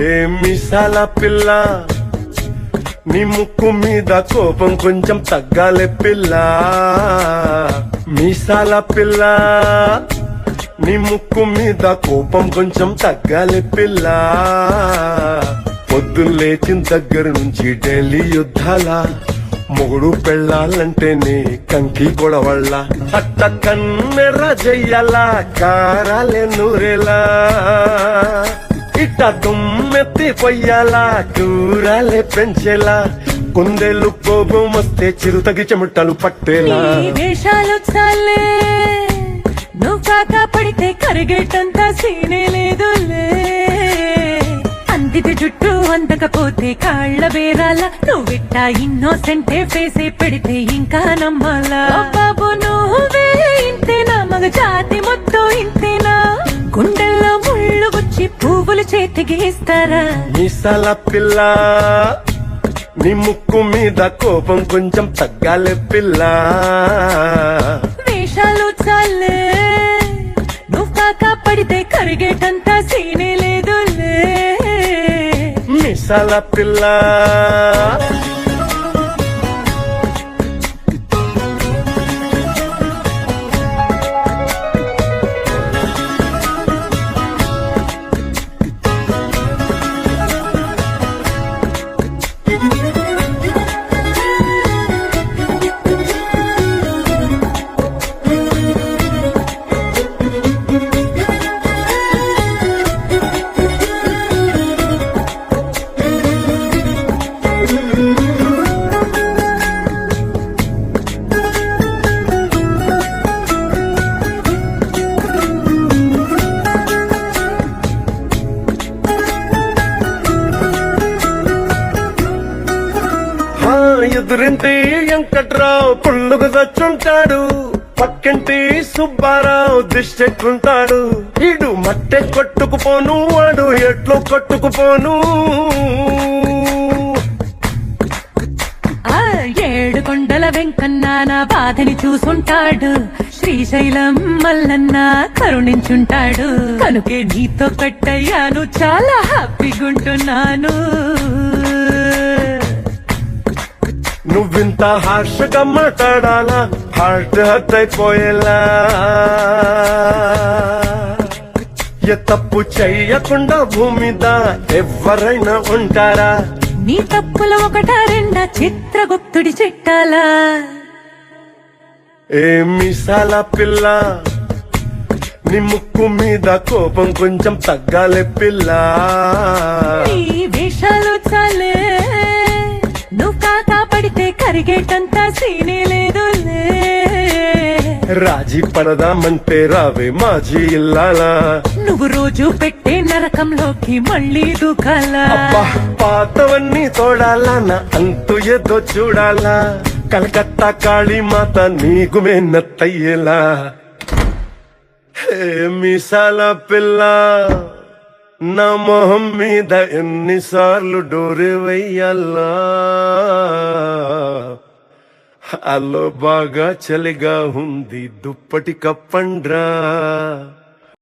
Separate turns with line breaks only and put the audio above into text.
మీసాల పిల్ల నీ ముక్కు మీద కోపం కొంచెం తగ్గాలే పిల్ల. మీసాల పిల్ల నీ ముక్కు మీద కోపం కొంచెం తగ్గాలే పిల్ల. పొద్దున్న లేచిన దగ్గర నుంచి డైలీ యుద్ధాల మొగుడు పెళ్ళాలంటేనే కంకి గొడవళ్ళ. అట్ట కన్నెర్ర చెయ్యాల కారాలే నూరేలా, ఇట్ట దుమ్మెత్తి పొయ్యాలా కూరాలే పెంచేలా. కొందేళ్ళు కోపం వస్తే చిరుతగి చెమటలు పట్టేలా.
వేషాలు చాలే నువ్వు కాక పడితే కరిగేటంతా సీనే లేదులే. అందితే జుట్టు అందకపోతే కాళ్ళ బేరాల. నువ్విట్టా ఇన్నోసెంటే ఫేసే పెడితే ఇంకా నమ్మాలా. బాబు నువ్వే ఇంతేనా, మగ జాతి మొత్తం ఇంతేనా. గుండెల్లో ముళ్ళు గుచ్చి పువ్వులు చేతికి ఇస్తారా.
మీసాల పిల్ల నీ ముక్కు మీద కోపం కొంచెం తగ్గాలే పిల్ల.
వేషాలు చాలే నువ్వు కాక పడితే కరిగేటంతా సీనే లేదులే.
మీసాల పిల్ల ఎదురింటి వెంకట్రావు పుల్లుకు చచ్చుంటాడు, పక్కింటి సుబ్బారావు దిష్టెట్లుంటాడు. ఈడు మట్టె కొట్టుకుపోను వాడు ఎట్లో కొట్టుకుపోను.
ఏడు కొండల వెంకన్న నా బాధని చూసుంటాడు, శ్రీశైలం మల్లన్న కరుణించుంటాడు. కనుకే నీతో కట్టయ్యాను, చాలా హ్యాపీగుంటున్నాను.
నువ్వింత హార్షగా మాట్లాడాలా, హార్ట్ హర్ట్ అయిపోయేలా. ఏ తప్పు చెయ్యకుండా భూమిద ఎవరైనా ఉంటారా.
నీ తప్పుల ఒకటా రెండా చిత్రగుప్తుడి చిట్టాలా.
మీసాల పిల్ల నీ ముక్కు మీద కోపం కొంచెం తగ్గాలే పిల్ల.
నీ వేషాలు చాలే నువ్వు కాకా పడితే కరిగేటంతా సీనే లేదులే.
రాజీ పడదామంటే రావే మాజీ ఇల్లాలా.
నువ్వు రోజు పెట్టే నరకంలోకి మళ్ళీ దూకాలా.
పాతవన్నీ తోడాలా, నా అంతు ఏదో చూడాలా. కలకత్తా కాళీమాత నీకు మెన్నత్తయ్యేలా. మీసాల పిల్ల నా మొహం మీద ఎన్నిసార్లు డోరే వెయ్యాలా. అల్లో బాగా చలిగా ఉంది దుప్పటి కప్పండ్రా.